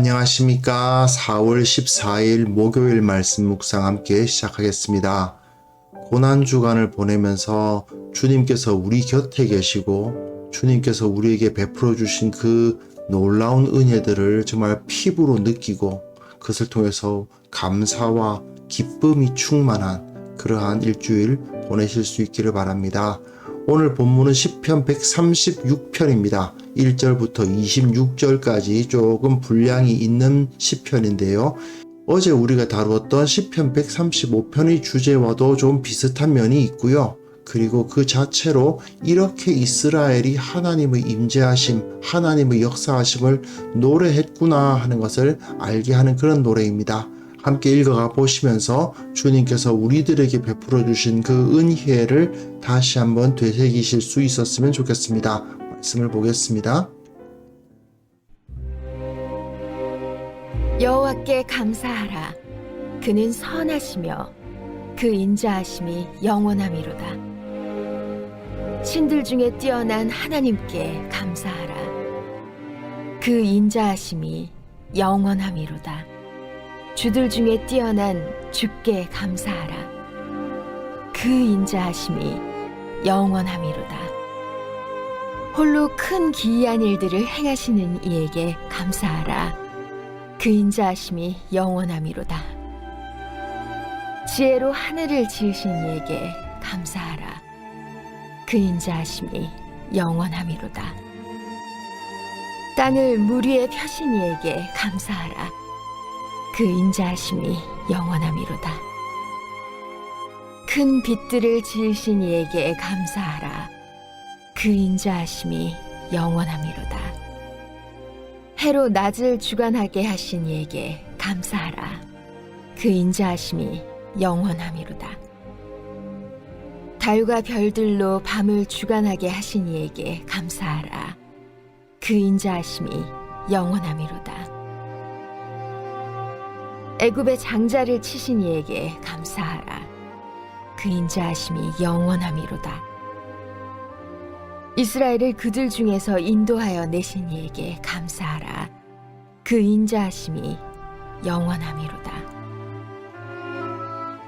안녕하십니까. 4월 14일 목요일 말씀 묵상 함께 시작하겠습니다. 고난주간을 보내면서 주님께서 우리 곁에 계시고 주님께서 우리에게 베풀어 주신 그 놀라운 은혜들을 정말 피부로 느끼고 그것을 통해서 감사와 기쁨이 충만한 그러한 일주일 보내실 수 있기를 바랍니다. 오늘 본문은 시편 136편입니다. 1절부터 26절까지 조금 분량이 있는 시편인데요. 어제 우리가 다루었던 시편 135편의 주제와도 좀 비슷한 면이 있고요. 그리고 그 자체로 이렇게 이스라엘이 하나님의 임재하심, 하나님의 역사하심을 노래했구나 하는 것을 알게 하는 그런 노래입니다. 함께 읽어가 보시면서 주님께서 우리들에게 베풀어 주신 그 은혜를 다시 한번 되새기실 수 있었으면 좋겠습니다. 말씀을 보겠습니다. 여호와께 감사하라. 그는 선하시며 그 인자하심이 영원함이로다. 신들 중에 뛰어난 하나님께 감사하라. 그 인자하심이 영원함이로다. 주들 중에 뛰어난 주께 감사하라. 그 인자하심이 영원함이로다. 홀로 큰 기이한 일들을 행하시는 이에게 감사하라. 그 인자하심이 영원함이로다. 지혜로 하늘을 지으신 이에게 감사하라. 그 인자하심이 영원함이로다. 땅을 물 위에 펴신 이에게 감사하라. 그 인자하심이 영원함이로다. 큰 빛들을 지으신 이에게 감사하라. 그 인자하심이 영원함이로다. 해로 낮을 주관하게 하신 이에게 감사하라. 그 인자하심이 영원함이로다. 달과 별들로 밤을 주관하게 하신 이에게 감사하라. 그 인자하심이 영원함이로다. 애굽의 장자를 치신 이에게 감사하라. 그 인자하심이 영원함이로다. 이스라엘을 그들 중에서 인도하여 내신 이에게 감사하라. 그 인자하심이 영원함이로다.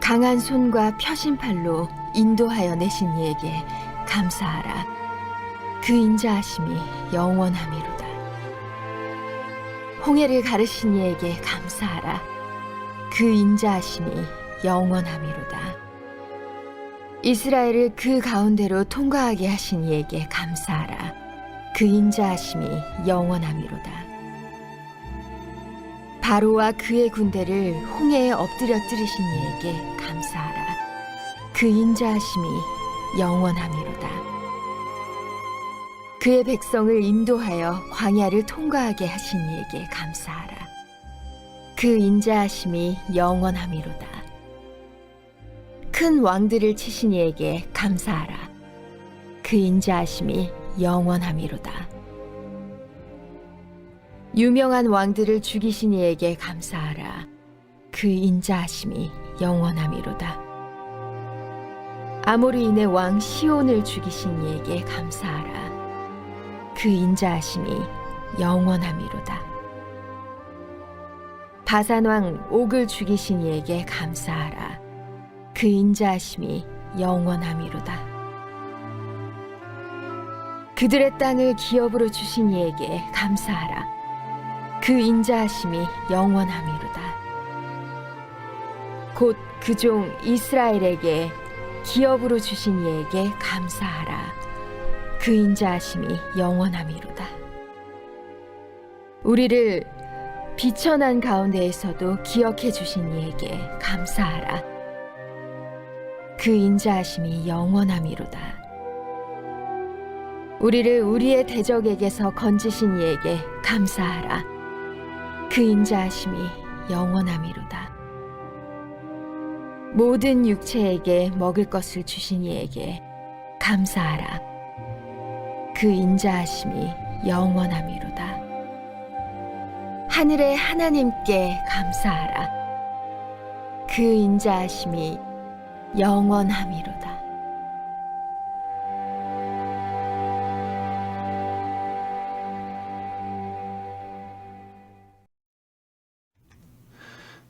강한 손과 펴신 팔로 인도하여 내신 이에게 감사하라. 그 인자하심이 영원함이로다. 홍해를 가르신 이에게 감사하라. 그 인자하심이 영원함이로다. 이스라엘을 그 가운데로 통과하게 하신 이에게 감사하라. 그 인자하심이 영원함이로다. 바로와 그의 군대를 홍해에 엎드려 뜨리신 이에게 감사하라. 그 인자하심이 영원함이로다. 그의 백성을 인도하여 광야를 통과하게 하신 이에게 감사하라. 그 인자하심이 영원함이로다. 큰 왕들을 치신 이에게 감사하라. 그 인자하심이 영원함이로다. 유명한 왕들을 죽이신 이에게 감사하라. 그 인자하심이 영원함이로다. 아모리인의 왕 시온을 죽이신 이에게 감사하라. 그 인자하심이 영원함이로다. 바산왕 옥을 죽이신 이에게 감사하라. 그 인자하심이 영원함이로다. 그들의 땅을 기업으로 주신 이에게 감사하라. 그 인자하심이 영원함이로다. 곧 그 종 이스라엘에게 기업으로 주신 이에게 감사하라. 그 인자하심이 영원함이로다. 우리를 비천한 가운데에서도 기억해 주신 이에게 감사하라. 그 인자하심이 영원함이로다. 우리를 우리의 대적에게서 건지신 이에게 감사하라. 그 인자하심이 영원함이로다. 모든 육체에게 먹을 것을 주신 이에게 감사하라. 그 인자하심이 영원함이로다. 하늘의 하나님께 감사하라. 그 인자하심이 영원함이로다.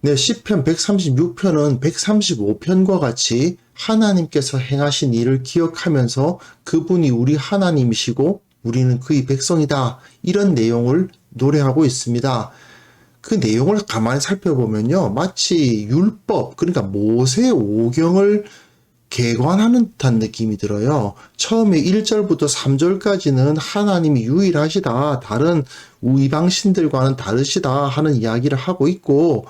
네, 시편 136편은 135편과 같이 하나님께서 행하신 일을 기억하면서 그분이 우리 하나님이시고 우리는 그의 백성이다. 이런 내용을 노래하고 있습니다. 그 내용을 가만히 살펴보면요. 마치 율법, 그러니까 모세 오경을 개관하는 듯한 느낌이 들어요. 처음에 1절부터 3절까지는 하나님이 유일하시다. 다른 이방신들과는 다르시다 하는 이야기를 하고 있고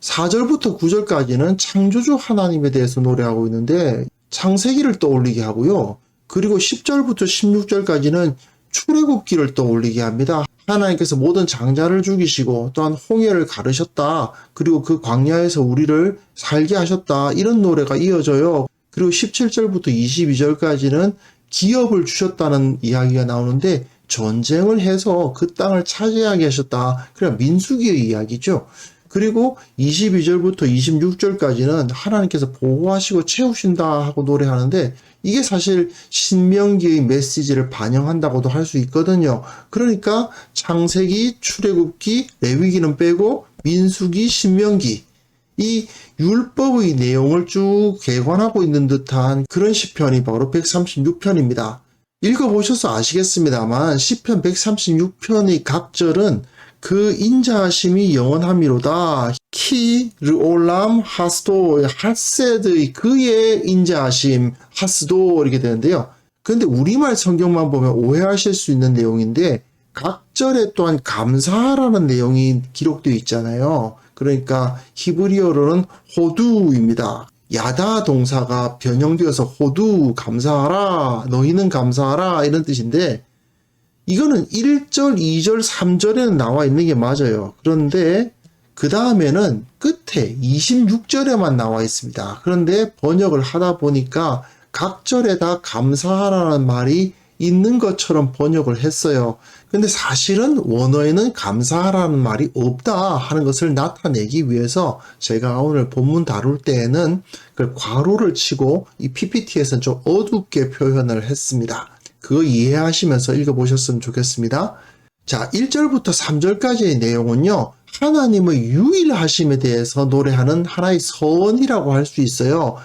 4절부터 9절까지는 창조주 하나님에 대해서 노래하고 있는데 창세기를 떠올리게 하고요. 그리고 10절부터 16절까지는 출애굽기를 떠올리게 합니다. 하나님께서 모든 장자를 죽이시고 또한 홍해를 가르셨다. 그리고 그 광야에서 우리를 살게 하셨다. 이런 노래가 이어져요. 그리고 17절부터 22절까지는 기업을 주셨다는 이야기가 나오는데 전쟁을 해서 그 땅을 차지하게 하셨다. 그러니까 민수기의 이야기죠. 그리고 22절부터 26절까지는 하나님께서 보호하시고 채우신다 하고 노래하는데 이게 사실 신명기의 메시지를 반영한다고도 할 수 있거든요. 그러니까 창세기, 출애굽기, 레위기는 빼고 민수기, 신명기 이 율법의 내용을 쭉 개관하고 있는 듯한 그런 시편이 바로 136편입니다. 읽어보셔서 아시겠습니다만 시편 136편의 각절은 그 인자하심이 영원함이로다. 키, 르올람, 하스도, 하세드의 그의 인자하심, 하스도 이렇게 되는데요. 그런데 우리말 성경만 보면 오해하실 수 있는 내용인데 각절에 또한 감사하라는 내용이 기록되어 있잖아요. 그러니까 히브리어로는 호두입니다. 야다 동사가 변형되어서 호두 감사하라, 너희는 감사하라 이런 뜻인데 이거는 1절, 2절, 3절에는 나와 있는 게 맞아요. 그런데 그 다음에는 끝에 26절에만 나와 있습니다. 그런데 번역을 하다 보니까 각 절에 다 감사하라는 말이 있는 것처럼 번역을 했어요. 근데 사실은 원어에는 감사하라는 말이 없다 하는 것을 나타내기 위해서 제가 오늘 본문 다룰 때에는 그 괄호를 치고 이 PPT에서는 좀 어둡게 표현을 했습니다. 그거 이해하시면서 읽어보셨으면 좋겠습니다. 자, 1절부터 3절까지의 내용은요. 하나님의 유일하심에 대해서 노래하는 하나의 서원이라고 할 수 있어요.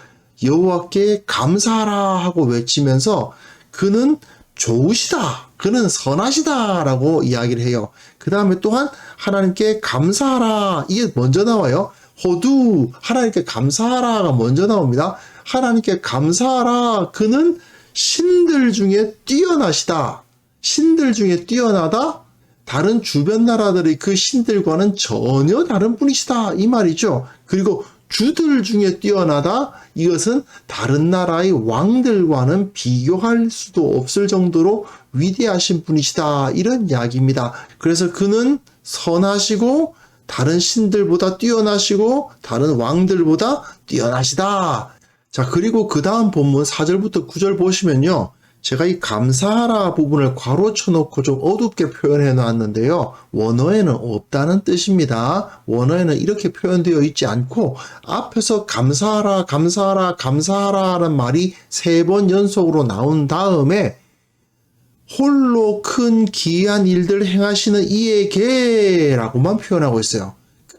여호와께 감사하라 하고 외치면서 그는 좋으시다. 그는 선하시다 라고 이야기를 해요. 그 다음에 또한 하나님께 감사하라. 이게 먼저 나와요. 호두 하나님께 감사하라가 먼저 나옵니다. 하나님께 감사하라. 그는 신들 중에 뛰어나시다. 신들 중에 뛰어나다. 다른 주변 나라들의 그 신들과는 전혀 다른 분이시다. 이 말이죠. 그리고 주들 중에 뛰어나다. 이것은 다른 나라의 왕들과는 비교할 수도 없을 정도로 위대하신 분이시다. 이런 이야기입니다. 그래서 그는 선하시고 다른 신들보다 뛰어나시고 다른 왕들보다 뛰어나시다. 자, 그리고 그 다음 본문 4절부터 9절 보시면요. 제가 이 감사하라 부분을 괄호 쳐놓고 좀 어둡게 표현해 놨는데요. 원어에는 없다는 뜻입니다. 원어에는 이렇게 표현되어 있지 않고 앞에서 감사하라, 감사하라, 감사하라는 말이 3번 연속으로 나온 다음에 홀로 큰 기이한 일들 행하시는 이에게 라고만 표현하고 있어요.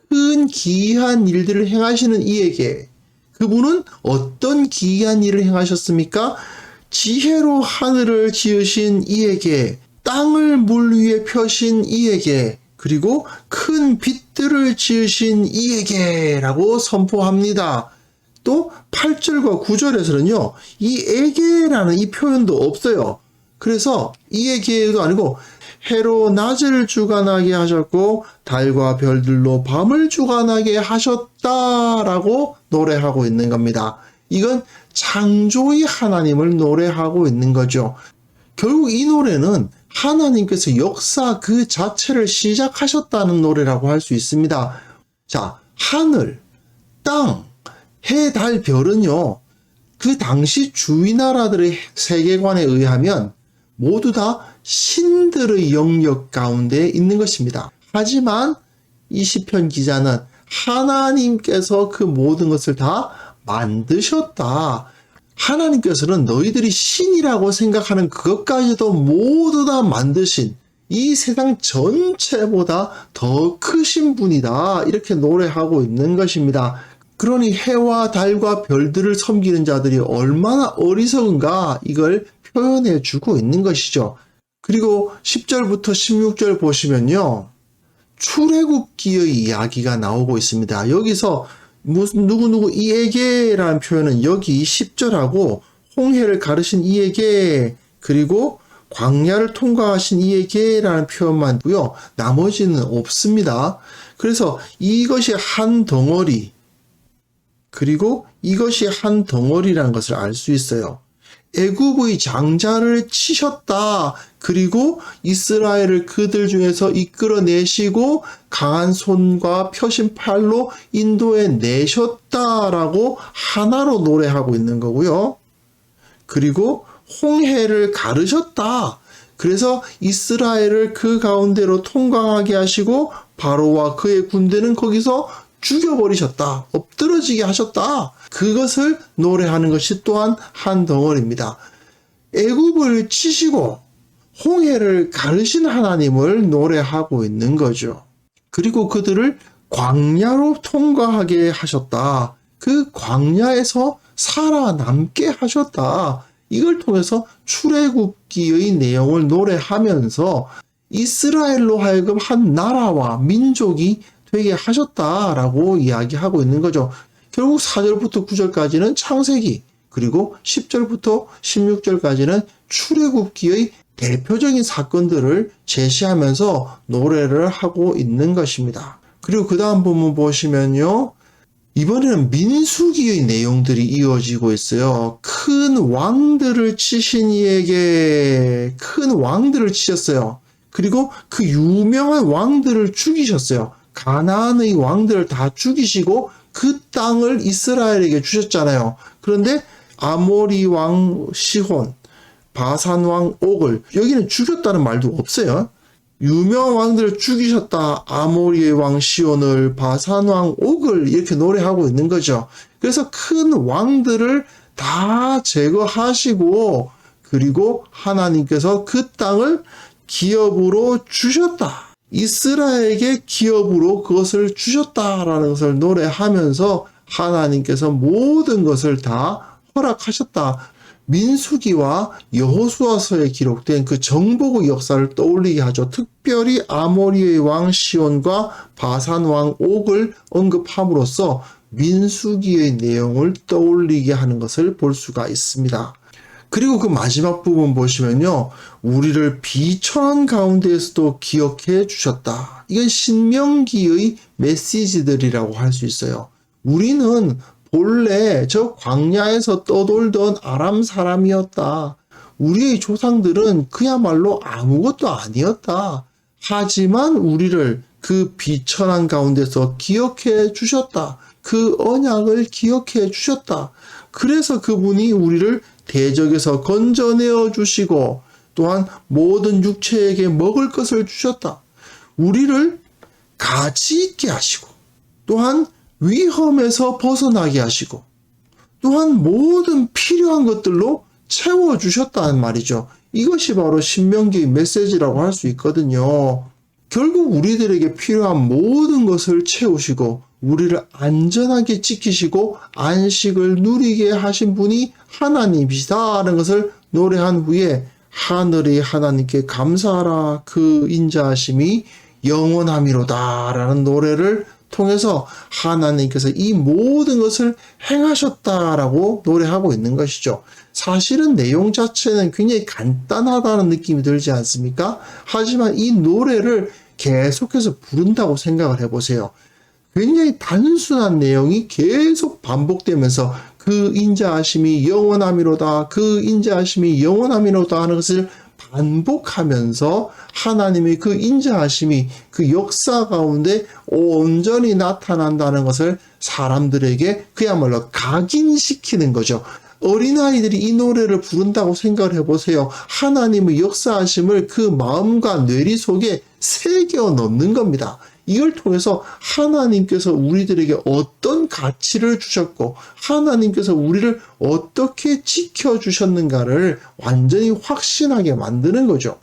큰 기이한 일들을 행하시는 이에게. 그분은 어떤 기이한 일을 행하셨습니까? 지혜로 하늘을 지으신 이에게, 땅을 물 위에 펴신 이에게, 그리고 큰 빛들을 지으신 이에게 라고 선포합니다. 또 8절과 9절에서는요. 이 에게라는 이 표현도 없어요. 그래서 이에게도 아니고 해로 낮을 주관하게 하셨고 달과 별들로 밤을 주관하게 하셨다라고 노래하고 있는 겁니다. 이건 창조의 하나님을 노래하고 있는 거죠. 결국 이 노래는 하나님께서 역사 그 자체를 시작하셨다는 노래라고 할 수 있습니다. 자, 하늘, 땅, 해, 달, 별은요. 그 당시 주위 나라들의 세계관에 의하면 모두 다 신들의 영역 가운데 있는 것입니다. 하지만 이 시편 기자는 하나님께서 그 모든 것을 다 만드셨다. 하나님께서는 너희들이 신이라고 생각하는 그것까지도 모두 다 만드신 이 세상 전체보다 더 크신 분이다. 이렇게 노래하고 있는 것입니다. 그러니 해와 달과 별들을 섬기는 자들이 얼마나 어리석은가 이걸 표현해 주고 있는 것이죠. 그리고 10절부터 16절 보시면요. 출애굽기의 이야기가 나오고 있습니다. 여기서 무슨 누구누구 이에게라는 표현은 여기 10절하고 홍해를 가르신 이에게 그리고 광야를 통과하신 이에게라는 표현만고요. 나머지는 없습니다. 그래서 이것이 한 덩어리 그리고 이것이 한 덩어리라는 것을 알 수 있어요. 애굽의 장자를 치셨다. 그리고 이스라엘을 그들 중에서 이끌어내시고 강한 손과 펴신 팔로 인도해 내셨다라고 하나로 노래하고 있는 거고요. 그리고 홍해를 가르셨다. 그래서 이스라엘을 그 가운데로 통과하게 하시고 바로와 그의 군대는 거기서 죽여버리셨다. 엎드러지게 하셨다. 그것을 노래하는 것이 또한 한 덩어리입니다. 애굽을 치시고 홍해를 가르신 하나님을 노래하고 있는 거죠. 그리고 그들을 광야로 통과하게 하셨다. 그 광야에서 살아남게 하셨다. 이걸 통해서 출애굽기의 내용을 노래하면서 이스라엘로 하여금 한 나라와 민족이 되게 하셨다라고 이야기하고 있는 거죠. 결국 4절부터 9절까지는 창세기, 그리고 10절부터 16절까지는 출애굽기의 대표적인 사건들을 제시하면서 노래를 하고 있는 것입니다. 그리고 그 다음 부분 보시면요. 이번에는 민수기의 내용들이 이어지고 있어요. 큰 왕들을 치신 이에게 큰 왕들을 치셨어요. 그리고 그 유명한 왕들을 죽이셨어요. 가나안의 왕들을 다 죽이시고 그 땅을 이스라엘에게 주셨잖아요. 그런데 아모리 왕 시혼, 바산 왕 옥을 여기는 죽였다는 말도 없어요. 유명한 왕들을 죽이셨다. 아모리의 왕 시온을, 바산 왕 옥을 이렇게 노래하고 있는 거죠. 그래서 큰 왕들을 다 제거하시고 그리고 하나님께서 그 땅을 기업으로 주셨다. 이스라엘에게 기업으로 그것을 주셨다라는 것을 노래하면서 하나님께서 모든 것을 다 허락하셨다. 민수기와 여호수아서에 기록된 그 정복의 역사를 떠올리게 하죠. 특별히 아모리의 왕 시온과 바산 왕 옥을 언급함으로써 민수기의 내용을 떠올리게 하는 것을 볼 수가 있습니다. 그리고 그 마지막 부분 보시면요. 우리를 비천한 가운데에서도 기억해 주셨다. 이건 신명기의 메시지들이라고 할 수 있어요. 우리는 본래 저 광야에서 떠돌던 아람 사람이었다. 우리의 조상들은 그야말로 아무것도 아니었다. 하지만 우리를 그 비천한 가운데서 기억해 주셨다. 그 언약을 기억해 주셨다. 그래서 그분이 우리를 대적에서 건져내어 주시고 또한 모든 육체에게 먹을 것을 주셨다. 우리를 가치 있게 하시고 또한 위험에서 벗어나게 하시고 또한 모든 필요한 것들로 채워주셨다는 말이죠. 이것이 바로 신명기의 메시지라고 할 수 있거든요. 결국 우리들에게 필요한 모든 것을 채우시고 우리를 안전하게 지키시고 안식을 누리게 하신 분이 하나님이시다라는 것을 노래한 후에 하늘의 하나님께 감사하라 그 인자하심이 영원함이로다라는 노래를 통해서 하나님께서 이 모든 것을 행하셨다라고 노래하고 있는 것이죠. 사실은 내용 자체는 굉장히 간단하다는 느낌이 들지 않습니까? 하지만 이 노래를 계속해서 부른다고 생각을 해보세요. 굉장히 단순한 내용이 계속 반복되면서 그 인자하심이 영원함이로다, 그 인자하심이 영원함이로다 하는 것을 반복하면서 하나님의 그 인자하심이 그 역사 가운데 온전히 나타난다는 것을 사람들에게 그야말로 각인시키는 거죠. 어린아이들이 이 노래를 부른다고 생각을 해보세요. 하나님의 역사하심을 그 마음과 뇌리 속에 새겨 넣는 겁니다. 이걸 통해서 하나님께서 우리들에게 어떤 가치를 주셨고 하나님께서 우리를 어떻게 지켜주셨는가를 완전히 확신하게 만드는 거죠.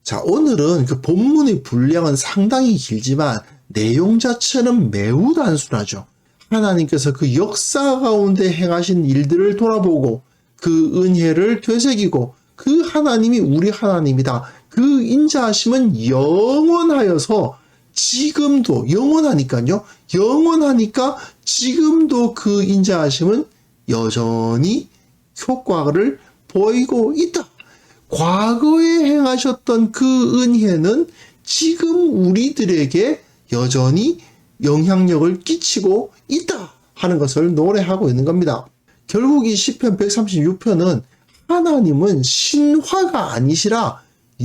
자, 오늘은 그 본문의 분량은 상당히 길지만 내용 자체는 매우 단순하죠. 하나님께서 그 역사 가운데 행하신 일들을 돌아보고 그 은혜를 되새기고 그 하나님이 우리 하나님이다. 그 인자하심은 영원하여서 지금도 영원하니까요. 영원하니까 지금도 그 인자하심은 여전히 효과를 보이고 있다. 과거에 행하셨던 그 은혜는 지금 우리들에게 여전히 영향력을 끼치고 있다 하는 것을 노래하고 있는 겁니다. 결국 이 시편 136편은 하나님은 신화가 아니시라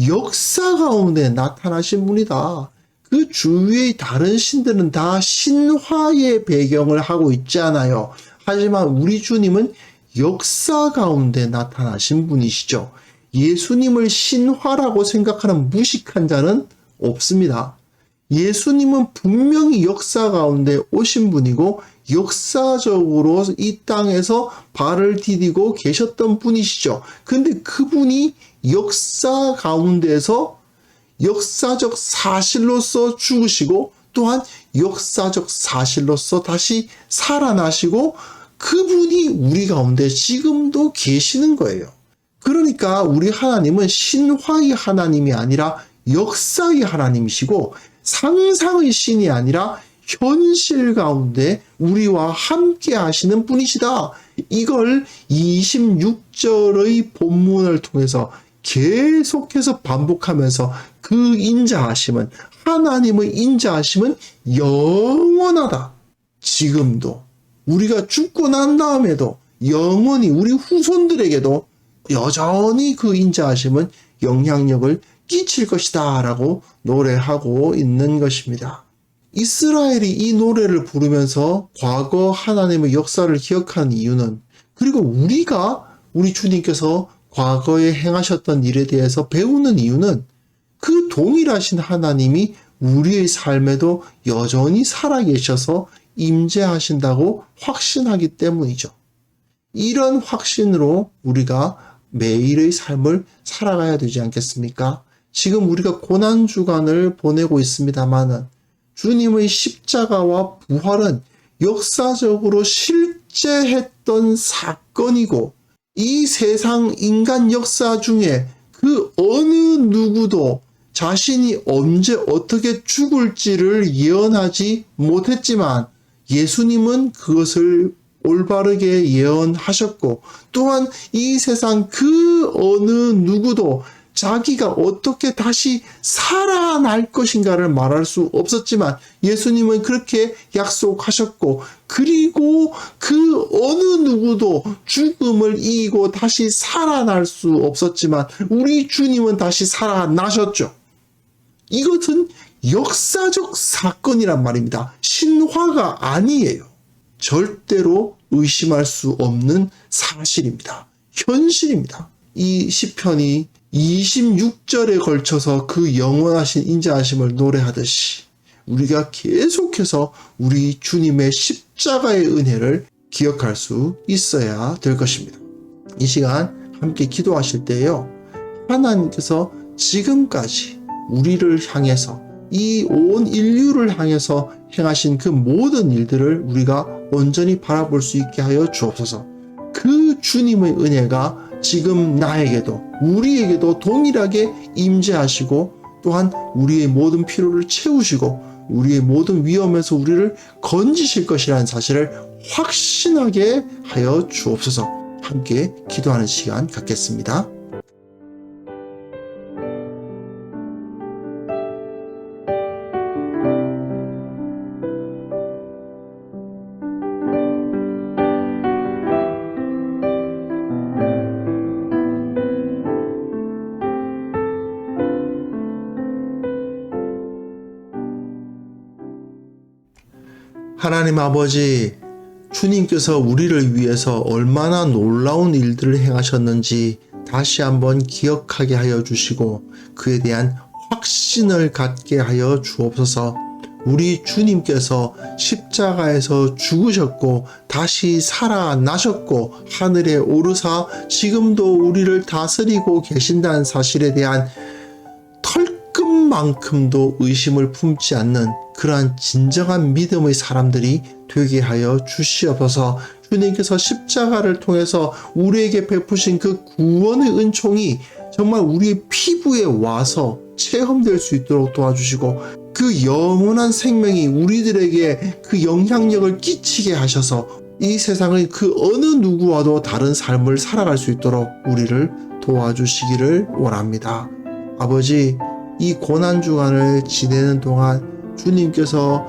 역사 가운데 나타나신 분이다. 그 주위의 다른 신들은 다 신화의 배경을 하고 있지 않아요. 하지만 우리 주님은 역사 가운데 나타나신 분이시죠. 예수님을 신화라고 생각하는 무식한 자는 없습니다. 예수님은 분명히 역사 가운데 오신 분이고 역사적으로 이 땅에서 발을 디디고 계셨던 분이시죠. 근데 그분이 역사 가운데서 역사적 사실로서 죽으시고 또한 역사적 사실로서 다시 살아나시고 그분이 우리 가운데 지금도 계시는 거예요. 그러니까 우리 하나님은 신화의 하나님이 아니라 역사의 하나님이시고 상상의 신이 아니라 현실 가운데 우리와 함께 하시는 분이시다. 이걸 26절의 본문을 통해서 계속해서 반복하면서 그 인자하심은 하나님의 인자하심은 영원하다. 지금도 우리가 죽고 난 다음에도 영원히 우리 후손들에게도 여전히 그 인자하심은 영향력을 끼칠 것이다 라고 노래하고 있는 것입니다. 이스라엘이 이 노래를 부르면서 과거 하나님의 역사를 기억하는 이유는 그리고 우리가 우리 주님께서 과거에 행하셨던 일에 대해서 배우는 이유는 그 동일하신 하나님이 우리의 삶에도 여전히 살아계셔서 임재하신다고 확신하기 때문이죠. 이런 확신으로 우리가 매일의 삶을 살아가야 되지 않겠습니까? 지금 우리가 고난주간을 보내고 있습니다마는 주님의 십자가와 부활은 역사적으로 실제했던 사건이고 이 세상 인간 역사 중에 그 어느 누구도 자신이 언제 어떻게 죽을지를 예언하지 못했지만 예수님은 그것을 올바르게 예언하셨고 또한 이 세상 그 어느 누구도 자기가 어떻게 다시 살아날 것인가를 말할 수 없었지만 예수님은 그렇게 약속하셨고 그리고 그 어느 누구도 죽음을 이기고 다시 살아날 수 없었지만 우리 주님은 다시 살아나셨죠. 이것은 역사적 사건이란 말입니다. 신화가 아니에요. 절대로 의심할 수 없는 사실입니다. 현실입니다. 이 시편이 26절에 걸쳐서 그 영원하신 인자하심을 노래하듯이 우리가 계속해서 우리 주님의 십자가의 은혜를 기억할 수 있어야 될 것입니다. 이 시간 함께 기도하실 때요. 하나님께서 지금까지 우리를 향해서 이 온 인류를 향해서 행하신 그 모든 일들을 우리가 온전히 바라볼 수 있게 하여 주옵소서. 그 주님의 은혜가 지금 나에게도 우리에게도 동일하게 임재하시고 또한 우리의 모든 필요를 채우시고 우리의 모든 위험에서 우리를 건지실 것이라는 사실을 확신하게 하여 주옵소서. 함께 기도하는 시간 갖겠습니다. 하나님 아버지, 주님께서 우리를 위해서 얼마나 놀라운 일들을 행하셨는지 다시 한번 기억하게 하여 주시고 그에 대한 확신을 갖게 하여 주옵소서. 우리 주님께서 십자가에서 죽으셨고 다시 살아나셨고 하늘에 오르사 지금도 우리를 다스리고 계신다는 사실에 대한 조금만큼도 의심을 품지 않는 그러한 진정한 믿음의 사람들이 되게 하여 주시옵소서. 주님께서 십자가를 통해서 우리에게 베푸신 그 구원의 은총이 정말 우리의 피부에 와서 체험될 수 있도록 도와주시고, 그 영원한 생명이 우리들에게 그 영향력을 끼치게 하셔서 이 세상의 그 어느 누구와도 다른 삶을 살아갈 수 있도록 우리를 도와주시기를 원합니다. 아버지, 이 고난주간을 지내는 동안 주님께서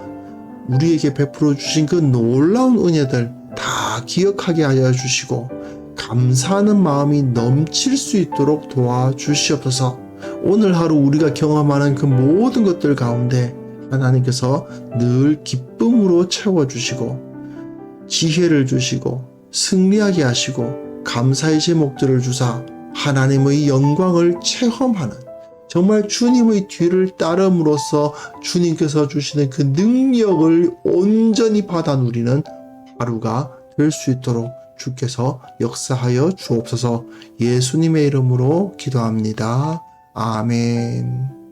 우리에게 베풀어 주신 그 놀라운 은혜들 다 기억하게 하여 주시고 감사하는 마음이 넘칠 수 있도록 도와주시옵소서. 오늘 하루 우리가 경험하는 그 모든 것들 가운데 하나님께서 늘 기쁨으로 채워주시고 지혜를 주시고 승리하게 하시고 감사의 제목들을 주사 하나님의 영광을 체험하는, 정말 주님의 뒤를 따름으로써 주님께서 주시는 그 능력을 온전히 받아 누리는 하루가 될 수 있도록 주께서 역사하여 주옵소서. 예수님의 이름으로 기도합니다. 아멘.